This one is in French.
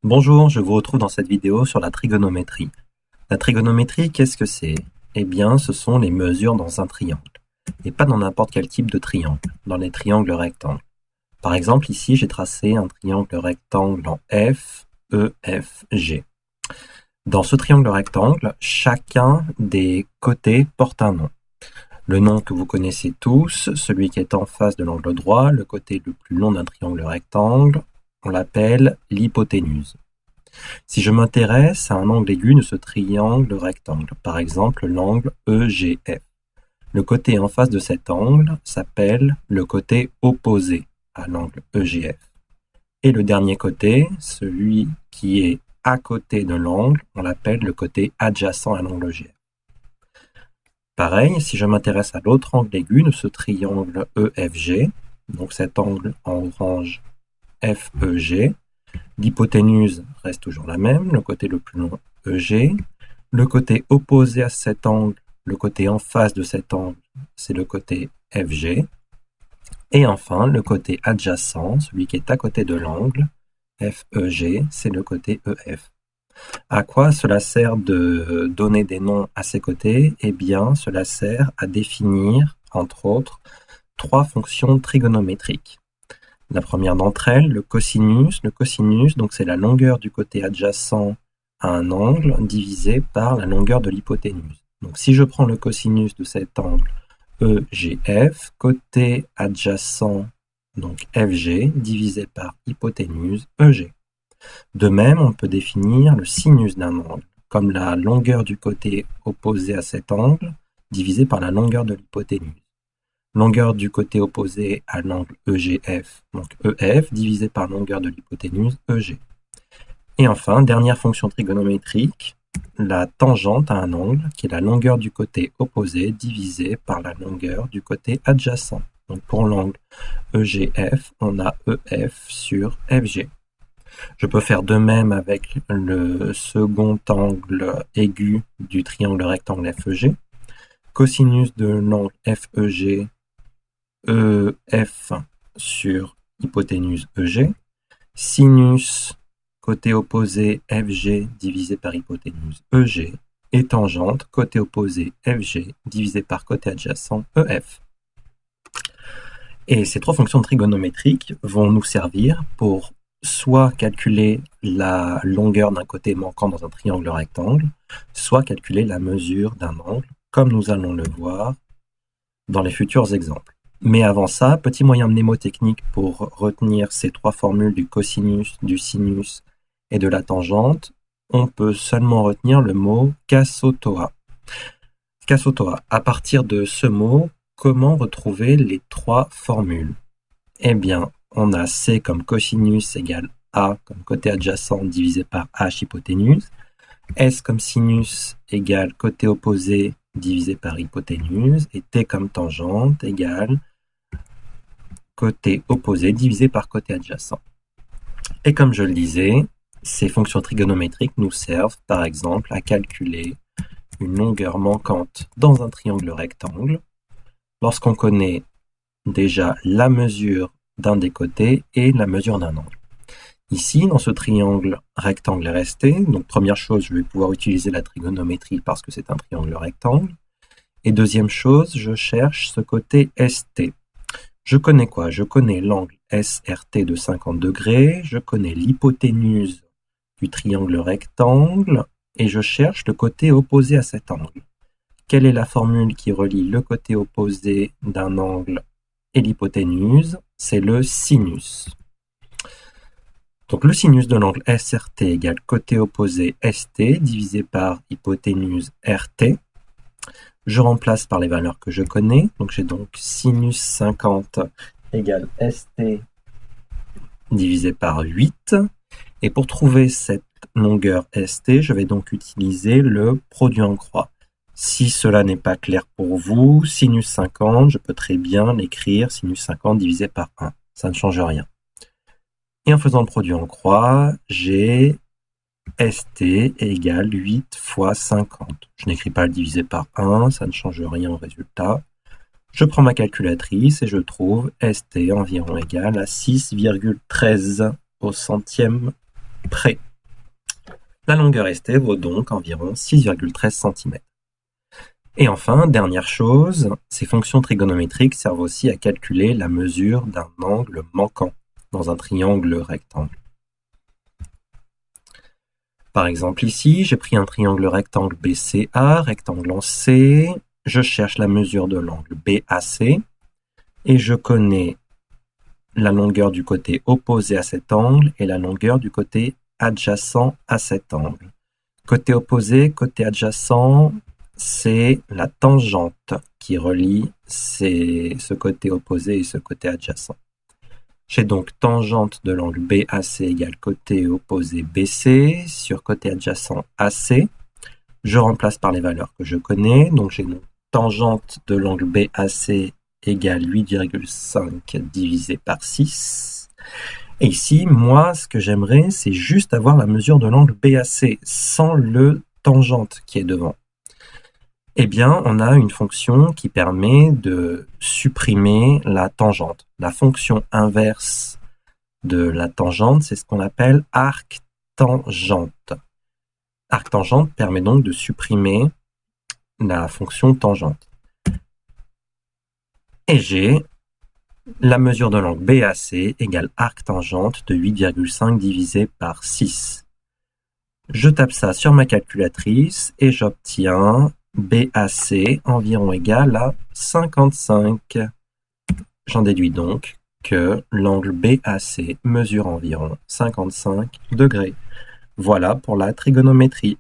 Bonjour, je vous retrouve dans cette vidéo sur la trigonométrie. La trigonométrie, qu'est-ce que c'est? Eh bien, ce sont les mesures dans un triangle. Et pas dans n'importe quel type de triangle, dans les triangles rectangles. Par exemple, ici, j'ai tracé un triangle rectangle en F, E, F, G. Dans ce triangle rectangle, chacun des côtés porte un nom. Le nom que vous connaissez tous, celui qui est en face de l'angle droit, le côté le plus long d'un triangle rectangle, on l'appelle l'hypoténuse. Si je m'intéresse à un angle aigu de ce triangle rectangle, par exemple l'angle EGF, le côté en face de cet angle s'appelle le côté opposé à l'angle EGF. Et le dernier côté, celui qui est à côté de l'angle, on l'appelle le côté adjacent à l'angle EGF. Pareil, si je m'intéresse à l'autre angle aigu de ce triangle EFG, donc cet angle en orange FEG, l'hypoténuse reste toujours la même, le côté le plus long EG. Le côté opposé à cet angle, le côté en face de cet angle, c'est le côté FG. Et enfin, le côté adjacent, celui qui est à côté de l'angle, FEG, c'est le côté EF. À quoi cela sert de donner des noms à ces côtés? Eh bien, cela sert à définir, entre autres, trois fonctions trigonométriques. La première d'entre elles, le cosinus. Le cosinus, donc c'est la longueur du côté adjacent à un angle divisé par la longueur de l'hypoténuse. Donc si je prends le cosinus de cet angle EGF, côté adjacent, donc FG, divisé par hypoténuse EG. De même, on peut définir le sinus d'un angle, comme la longueur du côté opposé à cet angle, divisé par la longueur de l'hypoténuse. Longueur du côté opposé à l'angle EGF, donc EF, divisé par longueur de l'hypoténuse EG. Et enfin, dernière fonction trigonométrique, la tangente à un angle, qui est la longueur du côté opposé divisé par la longueur du côté adjacent. Donc pour l'angle EGF, on a EF sur FG. Je peux faire de même avec le second angle aigu du triangle rectangle FEG. Cosinus de l'angle FEG, EF sur hypoténuse EG. Sinus côté opposé FG divisé par hypoténuse EG. Et tangente côté opposé FG divisé par côté adjacent EF. Et ces trois fonctions trigonométriques vont nous servir pour soit calculer la longueur d'un côté manquant dans un triangle rectangle, soit calculer la mesure d'un angle, comme nous allons le voir dans les futurs exemples. Mais avant ça, petit moyen mnémotechnique pour retenir ces trois formules du cosinus, du sinus et de la tangente, on peut seulement retenir le mot casotoa. Casotoa. À partir de ce mot, comment retrouver les trois formules? Eh bien, on a C comme cosinus égale A comme côté adjacent divisé par H hypoténuse, S comme sinus égale côté opposé divisé par hypoténuse, et T comme tangente égale côté opposé divisé par côté adjacent. Et comme je le disais, ces fonctions trigonométriques nous servent par exemple à calculer une longueur manquante dans un triangle rectangle lorsqu'on connaît déjà la mesure d'un des côtés et la mesure d'un angle. Ici, dans ce triangle rectangle resté, donc première chose, je vais pouvoir utiliser la trigonométrie parce que c'est un triangle rectangle. Et deuxième chose, je cherche ce côté ST. Je connais quoi? Je connais l'angle SRT de 50 degrés, je connais l'hypoténuse du triangle rectangle et je cherche le côté opposé à cet angle. Quelle est la formule qui relie le côté opposé d'un angle et l'hypoténuse? C'est le sinus. Donc le sinus de l'angle SRT égale côté opposé ST divisé par hypoténuse RT. Je remplace par les valeurs que je connais. Donc j'ai donc sinus 50 égale ST divisé par 8. Et pour trouver cette longueur ST, je vais donc utiliser le produit en croix. Si cela n'est pas clair pour vous, sinus 50, je peux très bien l'écrire sinus 50 divisé par 1. Ça ne change rien. Et en faisant le produit en croix, j'ai ST égale 8 fois 50. Je n'écris pas le divisé par 1, ça ne change rien au résultat. Je prends ma calculatrice et je trouve ST environ égal à 6,13 au centième près. La longueur ST vaut donc environ 6,13 cm. Et enfin, dernière chose, ces fonctions trigonométriques servent aussi à calculer la mesure d'un angle manquant dans un triangle rectangle. Par exemple ici, j'ai pris un triangle rectangle BCA, rectangle en C, je cherche la mesure de l'angle BAC et je connais la longueur du côté opposé à cet angle et la longueur du côté adjacent à cet angle. Côté opposé, côté adjacent, c'est la tangente qui relie ce côté opposé et ce côté adjacent. J'ai donc tangente de l'angle BAC égale côté opposé BC sur côté adjacent AC. Je remplace par les valeurs que je connais. Donc j'ai donc tangente de l'angle BAC égale 8,5 divisé par 6. Et ici, moi, ce que j'aimerais, c'est juste avoir la mesure de l'angle BAC sans le tangente qui est devant. Eh bien, on a une fonction qui permet de supprimer la tangente. La fonction inverse de la tangente, c'est ce qu'on appelle arc-tangente. Arc-tangente permet donc de supprimer la fonction tangente. Et j'ai la mesure de l'angle BAC égale arc-tangente de 8,5 divisé par 6. Je tape ça sur ma calculatrice et j'obtiens BAC environ égal à 55. J'en déduis donc que l'angle BAC mesure environ 55 degrés. Voilà pour la trigonométrie.